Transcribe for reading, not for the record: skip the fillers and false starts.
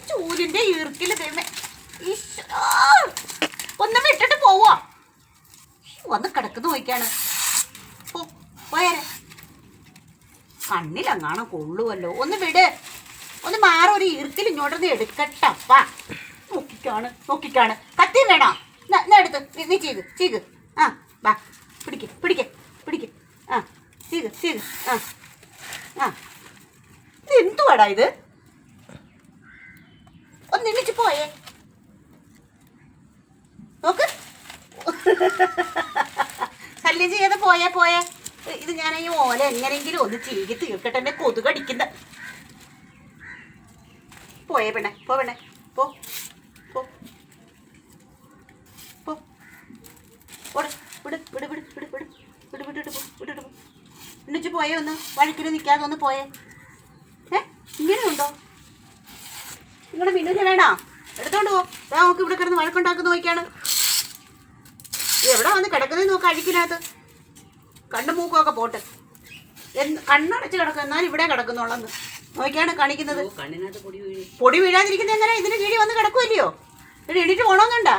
ചൂരിന്റെ ഈർക്കില് ദൈവമേ. ഒന്ന് വിട്ടിട്ട് പോവാ. വന്ന് കിടക്കുന്ന നോക്കാണ്. പോയാരെ കണ്ണിലെങ്ങാണം കൊള്ളുവല്ലോ. ഒന്ന് വിട്. ഒന്ന് മാറി ഒരു ഈർക്കിൽ ഇങ്ങോട്ടൊന്ന് എടുക്കട്ടപ്പാ. നോക്കിക്കാണ്. കത്തിയും വേണോ? എടുത്ത് നീ ചീക്. ആ വാ പിടിക്ക്. ആ ചീക്. ആ ഇത് എന്തുവാടാ ഇത്? ഒന്ന് എണ്ണിച്ച് പോയേ. നോക്ക്. ശല്യം ചെയ്യാതെ പോയേ. ഇത് ഞാൻ ഈ ഓല എങ്ങനെയെങ്കിലും ഒന്ന് ചീകി തീർക്കട്ടെ. എന്നെ കൊതുകടിക്കുന്ന. പോയേ പെണ്ണെ. പോ. എണ്ണിച്ച് പോയേ. ഒന്ന് വഴക്കിൽ നിൽക്കാതെ ഒന്ന് പോയേ. ഇങ്ങനെയുണ്ടോ? നിങ്ങളുടെ മിന്നുനെ വേണോ? എടുത്തോണ്ട് പോ. നമുക്ക് ഇവിടെ കിടന്ന് വഴക്കുണ്ടാക്കുന്ന നോക്കിയാണ്. എവിടെ വന്ന് കിടക്കുന്നതെന്ന് നോക്കാം. അഴിക്കിനകത്ത് കണ്ണും മൂക്കൊക്കെ പോട്ട്. കണ്ണടച്ച് കിടക്കും. എന്നാലും ഇവിടെ കിടക്കുന്നുള്ളെന്ന് നോക്കിയാണ് കാണിക്കുന്നത്. പൊടി വീഴാതിരിക്കുന്നത് എങ്ങനെ? ഇതിന് കീഴി വന്ന് കിടക്കുമല്ലയോ? എണീറ്റ് പോണമെന്നുണ്ടാ?